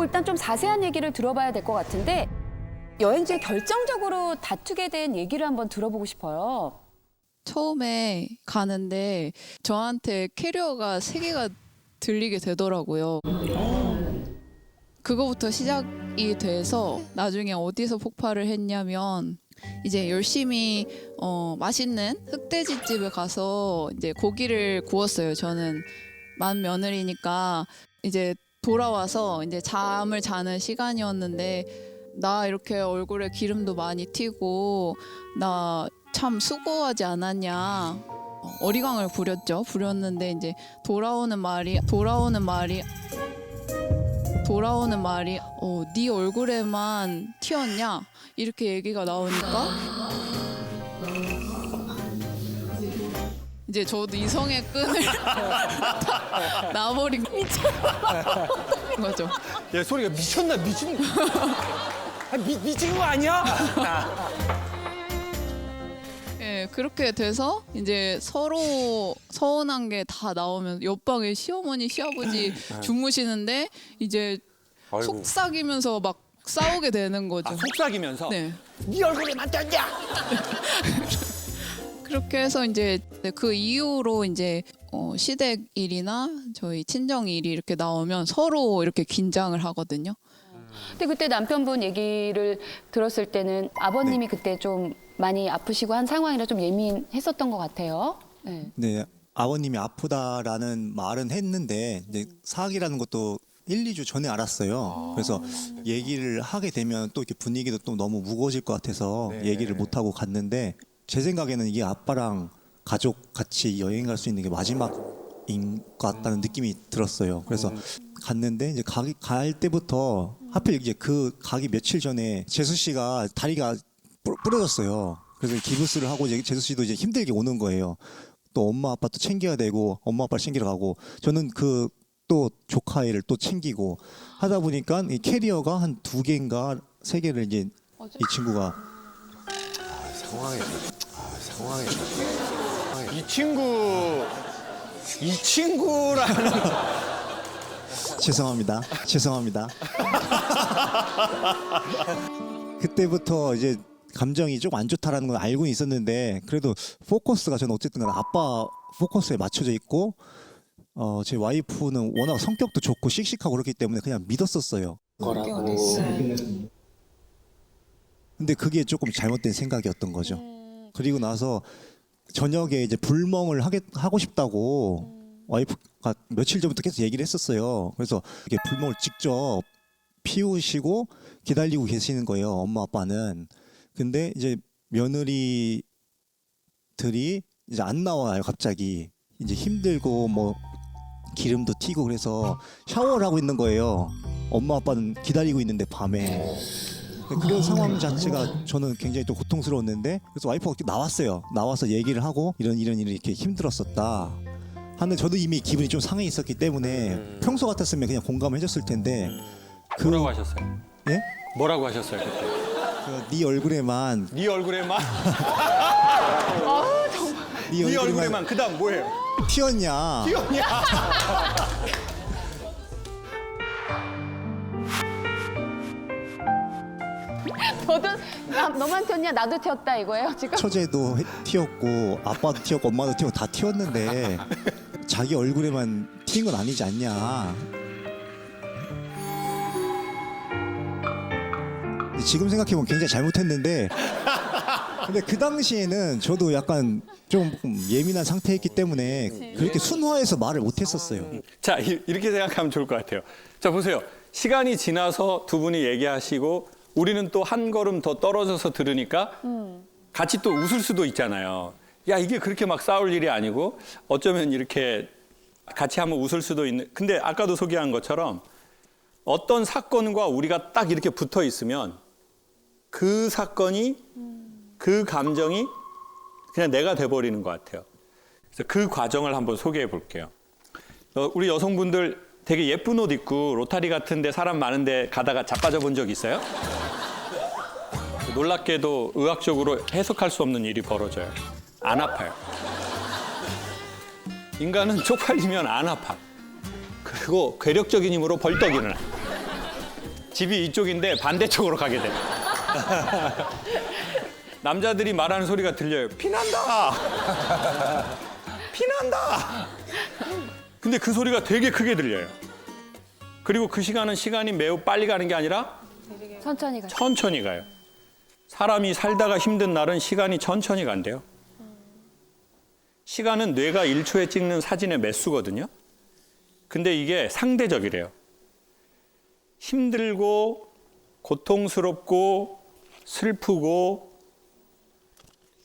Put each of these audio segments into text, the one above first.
일단 좀 자세한 얘기를 들어봐야 될 것 같은데 여행지에 결정적으로 다투게 된 얘기를 한번 들어보고 싶어요. 처음에 가는데 저한테 캐리어가 3개가 들리게 되더라고요. 그거부터 시작이 돼서 나중에 어디서 폭발을 했냐면 이제 열심히 맛있는 흑돼지 집에 가서 이제 고기를 구웠어요. 저는 만 며느리니까 이제 돌아와서 이제 잠을 자는 시간이었는데 나 이렇게 얼굴에 기름도 많이 튀고 나 참 수고하지 않았냐 어리광을 부렸는데 이제 돌아오는 말이 네 얼굴에만 튀었냐 이렇게 얘기가 나오니까 이제 저도 이성의 끈을 놔버린 거죠. 얘 소리가 미쳤나? 미친 거 아니야? 예, 그렇게 돼서 이제 서로 서운한 게 다 나오면 옆방에 시어머니, 시아버지 주무시는데 이제 아이고. 속삭이면서 막 싸우게 되는 거죠. 아, 속삭이면서? 네. 네 얼굴에만 떴냐? 그렇게 해서 이제 그 이후로 이제 시댁 일이나 저희 친정 일이 이렇게 나오면 서로 이렇게 긴장을 하거든요. 근데 그때 남편분 얘기를 들었을 때는 아버님이 그때 좀 많이 아프시고 한 상황이라 좀 예민했었던 것 같아요. 네. 네, 아버님이 아프다라는 말은 했는데 이제 사학이라는 것도 1, 2주 전에 알았어요. 그래서 얘기를 하게 되면 또 이렇게 분위기도 또 너무 무거워질 것 같아서 네. 얘기를 못 하고 갔는데 제 생각에는 이게 아빠랑 가족 같이 여행 갈 수 있는 게 마지막인 것 같다는 느낌이 들었어요. 그래서 갔는데 이제 갈 때부터 하필 이제 그 가기 며칠 전에 재수 씨가 다리가 부러졌어요. 그래서 기부스를 하고 이제 재수 씨도 이제 힘들게 오는 거예요. 또 엄마 아빠 또 챙겨야 되고 엄마 아빠 챙기러 가고 저는 그 또 조카애를 또 챙기고 하다 보니까 이 캐리어가 한 2개인가 3개를 이제 이 친구가 이 친구라는 죄송합니다. 그때부터 이제 감정이 좀 안 좋다라는 건 알고 있었는데 그래도 포커스가 저는 어쨌든 간에 아빠 포커스에 맞춰져 있고 제 와이프는 워낙 성격도 좋고 씩씩하고 그렇기 때문에 그냥 믿었었어요. 근데 그게 조금 잘못된 생각이었던 거죠. 그리고 나서 저녁에 이제 불멍을 하고 싶다고 와이프가 며칠 전부터 계속 얘기를 했었어요. 그래서 이게 불멍을 직접 피우시고 기다리고 계시는 거예요. 엄마 아빠는. 근데 이제 며느리들이 이제 안 나와요. 갑자기 이제 힘들고 뭐 기름도 튀고 그래서 샤워를 하고 있는 거예요. 엄마 아빠는 기다리고 있는데 밤에. 그런 상황 자체가 저는 굉장히 또 고통스러웠는데 그래서 와이프가 나왔어요. 나와서 얘기를 하고 이런 일이 이렇게 힘들었었다 하는 저도 이미 기분이 좀 상해 있었기 때문에 평소 같았으면 그냥 공감을 해줬을 텐데 뭐라고 하셨어요? 예? 뭐라고 하셨어요 그때? 네 얼굴에만 네 얼굴에만? 네 얼굴에만 그다음 뭐예요? 튀었냐? 너도 너만 튀었냐 나도 튀었다 이거예요 지금? 처제도 튀었고 아빠도 튀었고 엄마도 튀었고 다 튀었는데 자기 얼굴에만 튀는 건 아니지 않냐. 지금 생각해보면 굉장히 잘못했는데 근데 그 당시에는 저도 약간 좀 예민한 상태였기 때문에 그렇게 순화해서 말을 못했었어요. 자, 이렇게 생각하면 좋을 것 같아요. 자, 보세요. 시간이 지나서 두 분이 얘기하시고 우리는 또 한 걸음 더 떨어져서 들으니까 같이 또 웃을 수도 있잖아요. 야, 이게 그렇게 막 싸울 일이 아니고 어쩌면 이렇게 같이 한번 웃을 수도 있는. 근데 아까도 소개한 것처럼 어떤 사건과 우리가 딱 이렇게 붙어 있으면 그 사건이 그 감정이 그냥 내가 돼버리는 것 같아요. 그래서 그 과정을 한번 소개해 볼게요. 우리 여성분들 되게 예쁜 옷 입고 로타리 같은 데 사람 많은 데 가다가 자빠져 본 적 있어요? 놀랍게도 의학적으로 해석할 수 없는 일이 벌어져요. 안 아파요. 인간은 쪽팔리면 안 아파. 그리고 괴력적인 힘으로 벌떡 일어나. 집이 이쪽인데 반대쪽으로 가게 돼요. 남자들이 말하는 소리가 들려요. 피난다. 피난다. 근데 그 소리가 되게 크게 들려요. 그리고 그 시간은 시간이 매우 빨리 가는 게 아니라 천천히 가요. 천천히 가요. 사람이 살다가 힘든 날은 시간이 천천히 간대요. 시간은 뇌가 1초에 찍는 사진의 매수거든요. 근데 이게 상대적이래요. 힘들고 고통스럽고 슬프고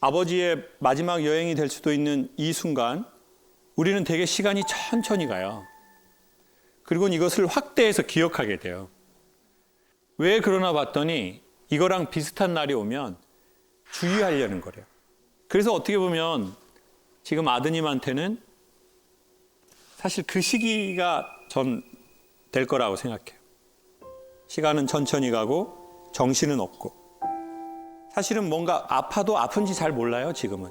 아버지의 마지막 여행이 될 수도 있는 이 순간 우리는 되게 시간이 천천히 가요. 그리고 이것을 확대해서 기억하게 돼요. 왜 그러나 봤더니 이거랑 비슷한 날이 오면 주의하려는 거래요. 그래서 어떻게 보면 지금 아드님한테는 사실 그 시기가 전 될 거라고 생각해요. 시간은 천천히 가고 정신은 없고 사실은 뭔가 아파도 아픈지 잘 몰라요. 지금은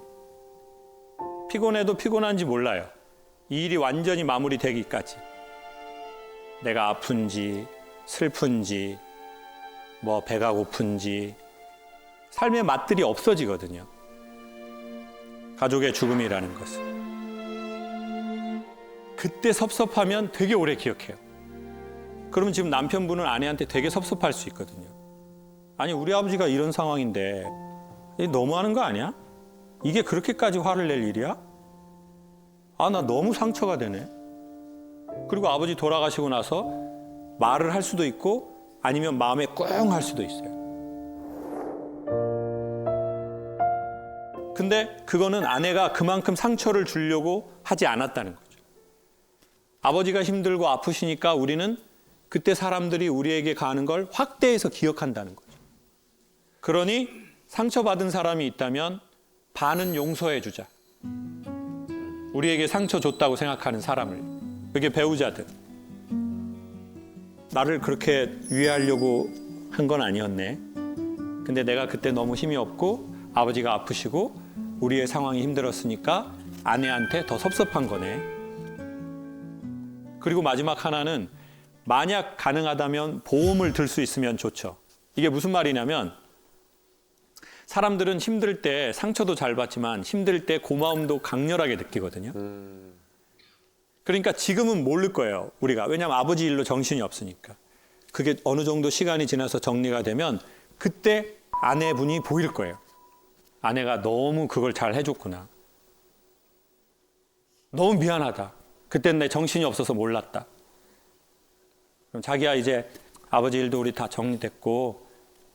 피곤해도 피곤한지 몰라요. 이 일이 완전히 마무리되기까지 내가 아픈지 슬픈지 뭐 배가 고픈지 삶의 맛들이 없어지거든요. 가족의 죽음이라는 것은 그때 섭섭하면 되게 오래 기억해요. 그러면 지금 남편분은 아내한테 되게 섭섭할 수 있거든요. 아니 우리 아버지가 이런 상황인데 너무하는 거 아니야? 이게 그렇게까지 화를 낼 일이야? 아, 나 너무 상처가 되네. 그리고 아버지 돌아가시고 나서 말을 할 수도 있고 아니면 마음에 꿍 할 수도 있어요. 근데 그거는 아내가 그만큼 상처를 주려고 하지 않았다는 거죠. 아버지가 힘들고 아프시니까 우리는 그때 사람들이 우리에게 가는 걸 확대해서 기억한다는 거죠. 그러니 상처받은 사람이 있다면 반은 용서해 주자. 우리에게 상처 줬다고 생각하는 사람을. 그게 배우자든. 나를 그렇게 위해하려고 한 건 아니었네. 근데 내가 그때 너무 힘이 없고 아버지가 아프시고 우리의 상황이 힘들었으니까 아내한테 더 섭섭한 거네. 그리고 마지막 하나는 만약 가능하다면 보험을 들 수 있으면 좋죠. 이게 무슨 말이냐면 사람들은 힘들 때 상처도 잘 받지만 힘들 때 고마움도 강렬하게 느끼거든요. 그러니까 지금은 모를 거예요. 우리가. 왜냐하면 아버지 일로 정신이 없으니까. 그게 어느 정도 시간이 지나서 정리가 되면 그때 아내분이 보일 거예요. 아내가 너무 그걸 잘 해줬구나. 너무 미안하다. 그땐 내 정신이 없어서 몰랐다. 그럼 자기야 이제 아버지 일도 우리 다 정리됐고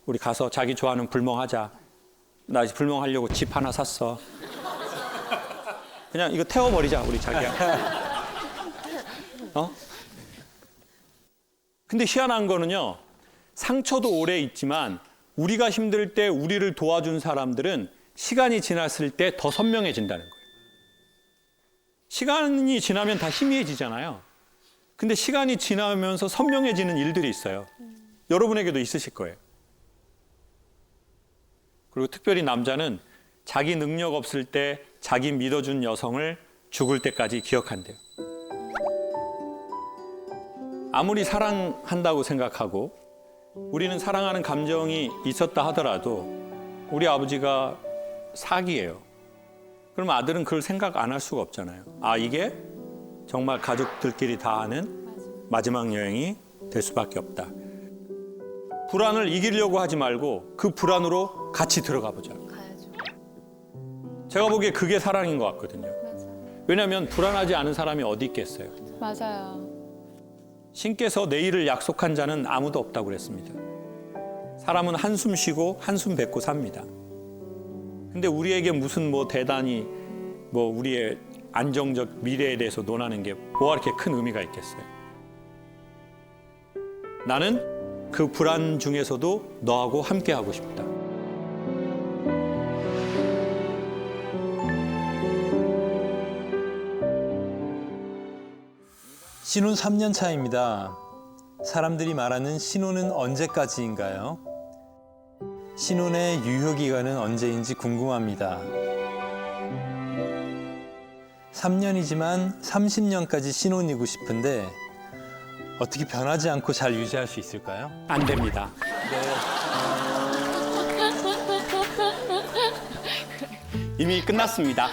우리 가서 자기 좋아하는 불멍하자. 나 이제 불멍하려고 집 하나 샀어. 그냥 이거 태워버리자 우리 자기야. 어? 근데 희한한 거는요. 상처도 오래 있지만 우리가 힘들 때 우리를 도와준 사람들은 시간이 지났을 때 더 선명해진다는 거예요. 시간이 지나면 다 희미해지잖아요. 근데 시간이 지나면서 선명해지는 일들이 있어요. 여러분에게도 있으실 거예요. 그리고 특별히 남자는 자기 능력 없을 때 자기 믿어준 여성을 죽을 때까지 기억한대요. 아무리 사랑한다고 생각하고 우리는 사랑하는 감정이 있었다 하더라도 우리 아버지가 사기예요. 그럼 아들은 그걸 생각 안 할 수가 없잖아요. 아, 이게 정말 가족들끼리 다 하는 마지막 여행이 될 수밖에 없다. 불안을 이기려고 하지 말고 그 불안으로 같이 들어가 보자. 제가 보기에 그게 사랑인 것 같거든요. 왜냐하면 불안하지 않은 사람이 어디 있겠어요. 맞아요. 신께서 내일을 약속한 자는 아무도 없다고 그랬습니다. 사람은 한숨 쉬고 한숨 뱉고 삽니다. 근데 우리에게 무슨 뭐 대단히 뭐 우리의 안정적 미래에 대해서 논하는 게 뭐가 이렇게 큰 의미가 있겠어요. 나는 그 불안 중에서도 너하고 함께 하고 싶다. 신혼 3년 차입니다. 사람들이 말하는 신혼은 언제까지인가요? 신혼의 유효 기간은 언제인지 궁금합니다. 3년이지만 30년까지 신혼이고 싶은데 어떻게 변하지 않고 잘 유지할 수 있을까요? 안 됩니다. 이미 끝났습니다.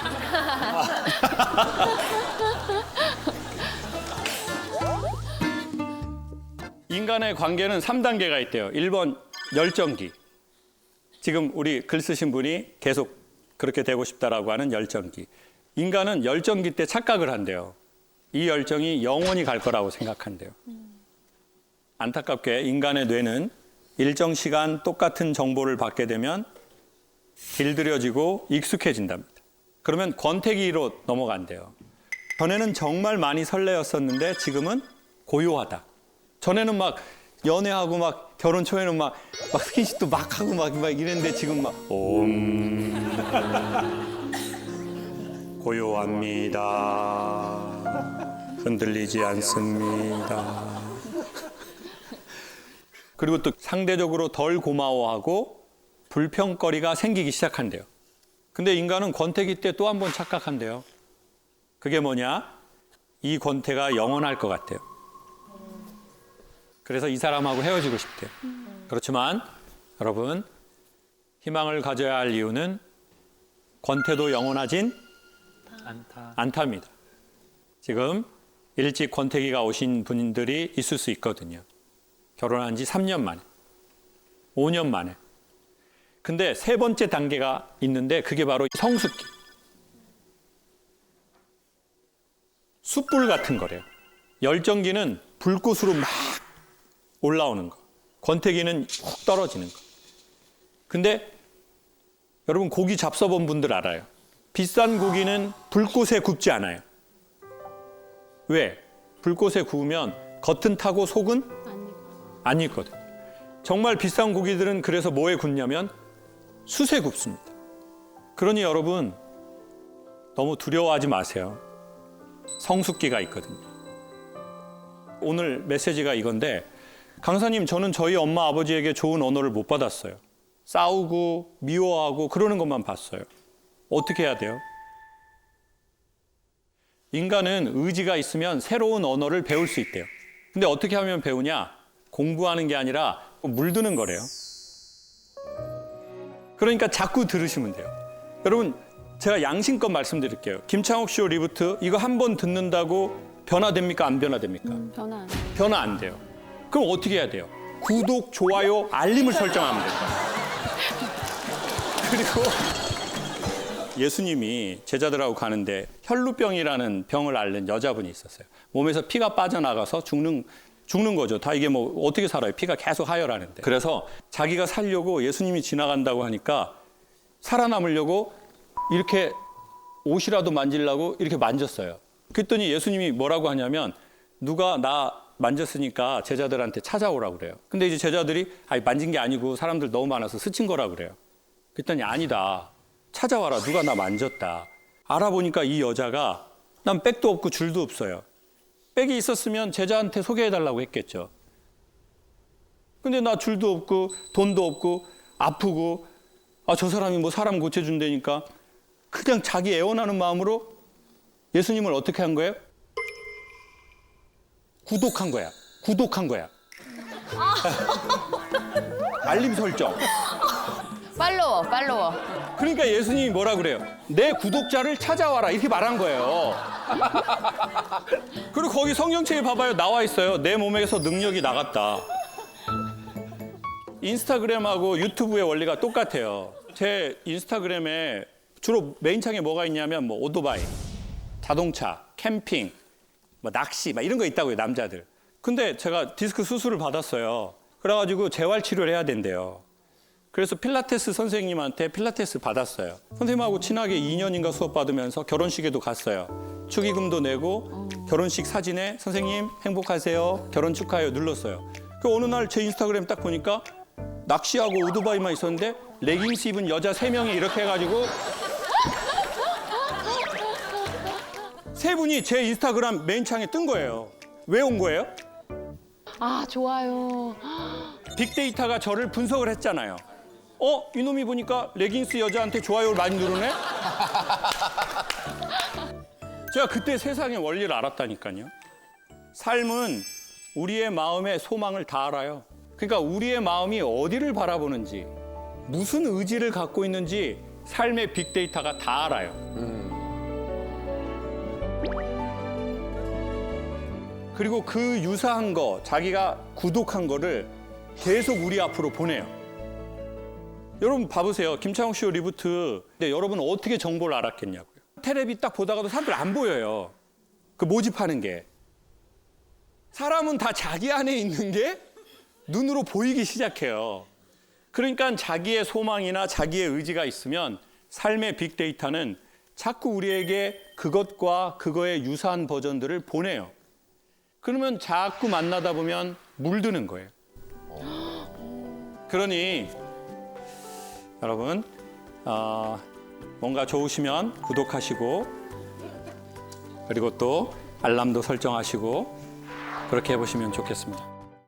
인간의 관계는 3단계가 있대요. 1번 열정기. 지금 우리 글 쓰신 분이 계속 그렇게 되고 싶다라고 하는 열정기. 인간은 열정기 때 착각을 한대요. 이 열정이 영원히 갈 거라고 생각한대요. 안타깝게 인간의 뇌는 일정 시간 똑같은 정보를 받게 되면 길들여지고 익숙해진답니다. 그러면 권태기로 넘어간대요. 전에는 정말 많이 설레었었는데 지금은 고요하다. 전에는 막 연애하고 막 결혼 초에는 막 스킨십도 막 하고 막 이랬는데 지금 막 고요합니다. 흔들리지 않습니다. 그리고 또 상대적으로 덜 고마워하고 불평거리가 생기기 시작한대요. 근데 인간은 권태기 때 또 한 번 착각한대요. 그게 뭐냐? 이 권태가 영원할 것 같대요. 그래서 이 사람하고 헤어지고 싶대요. 그렇지만 여러분, 희망을 가져야 할 이유는 권태도 영원하진 않답니다. 지금 일찍 권태기가 오신 분들이 있을 수 있거든요. 결혼한 지 3년 만에, 5년 만에. 근데 세 번째 단계가 있는데 그게 바로 성숙기. 숯불 같은 거래요. 열정기는 불꽃으로 막 올라오는 거. 권태기는 훅 떨어지는 거. 근데 여러분 고기 잡숴본 분들 알아요. 비싼 고기는 불꽃에 굽지 않아요. 왜? 불꽃에 구우면 겉은 타고 속은 안 익거든. 정말 비싼 고기들은 그래서 뭐에 굽냐면 숯에 굽습니다. 그러니 여러분 너무 두려워하지 마세요. 성숙기가 있거든요. 오늘 메시지가 이건데 강사님, 저는 저희 엄마 아버지에게 좋은 언어를 못 받았어요. 싸우고 미워하고 그러는 것만 봤어요. 어떻게 해야 돼요? 인간은 의지가 있으면 새로운 언어를 배울 수 있대요. 근데 어떻게 하면 배우냐? 공부하는 게 아니라 물드는 거래요. 그러니까 자꾸 들으시면 돼요. 여러분, 제가 양심껏 말씀드릴게요. 김창욱 쇼 리부트 이거 한 번 듣는다고 변화됩니까? 안 변화됩니까? 변화 안 해. 변화 안 돼요. 그럼 어떻게 해야 돼요? 구독, 좋아요, 알림을 설정하면 돼요. 그리고 예수님이 제자들하고 가는데 혈루병이라는 병을 앓는 여자분이 있었어요. 몸에서 피가 빠져나가서 죽는 거죠. 다 이게 뭐 어떻게 살아요? 피가 계속 하혈하는데. 그래서 자기가 살려고 예수님이 지나간다고 하니까 살아남으려고 이렇게 옷이라도 만지려고 이렇게 만졌어요. 그랬더니 예수님이 뭐라고 하냐면 누가 나 만졌으니까 제자들한테 찾아오라고 그래요. 근데 이제 제자들이 아니 만진 게 아니고 사람들 너무 많아서 스친 거라고 그래요. 그랬더니 아니다. 찾아와라. 누가 나 만졌다. 알아보니까 이 여자가 난 백도 없고 줄도 없어요. 백이 있었으면 제자한테 소개해달라고 했겠죠. 근데 나 줄도 없고 돈도 없고 아프고 저 사람이 뭐 사람 고쳐준다니까 그냥 자기 애원하는 마음으로 예수님을 어떻게 한 거예요? 구독한 거야. 구독한 거야. 알림 설정. 팔로워. 그러니까 예수님이 뭐라 그래요? 내 구독자를 찾아와라 이렇게 말한 거예요. 그리고 거기 성경책에 봐봐요. 나와 있어요. 내 몸에서 능력이 나갔다. 인스타그램하고 유튜브의 원리가 똑같아요. 제 인스타그램에 주로 메인창에 뭐가 있냐면 뭐 오토바이, 자동차, 캠핑, 뭐 낚시 막 이런 거 있다고요, 남자들. 근데 제가 디스크 수술을 받았어요. 그래가지고 재활 치료를 해야 된대요. 그래서 필라테스 선생님한테 필라테스 받았어요. 선생님하고 친하게 2년인가 수업 받으면서 결혼식에도 갔어요. 축의금도 내고 결혼식 사진에 선생님 행복하세요, 결혼 축하해요 눌렀어요. 그 어느 날 제 인스타그램 딱 보니까 낚시하고 오토바이만 있었는데 레깅스 입은 여자 3명이 이렇게 해가지고 세 분이 제 인스타그램 메인창에 뜬 거예요. 왜 온 거예요? 아, 좋아요. 빅데이터가 저를 분석을 했잖아요. 이놈이 보니까 레깅스 여자한테 좋아요를 많이 누르네? 제가 그때 세상의 원리를 알았다니까요. 삶은 우리의 마음의 소망을 다 알아요. 그러니까 우리의 마음이 어디를 바라보는지, 무슨 의지를 갖고 있는지 삶의 빅데이터가 다 알아요. 그리고 그 유사한 거, 자기가 구독한 거를 계속 우리 앞으로 보내요. 여러분 봐보세요. 김창욱 쇼 리부트. 근데 여러분 어떻게 정보를 알았겠냐고요. 텔레비 딱 보다가도 사람들 안 보여요. 그 모집하는 게. 사람은 다 자기 안에 있는 게 눈으로 보이기 시작해요. 그러니까 자기의 소망이나 자기의 의지가 있으면 삶의 빅데이터는 자꾸 우리에게 그것과 그거의 유사한 버전들을 보내요. 그러면 자꾸 만나다 보면 물드는 거예요. 그러니 여러분 뭔가 좋으시면 구독하시고 그리고 또 알람도 설정하시고 그렇게 해보시면 좋겠습니다.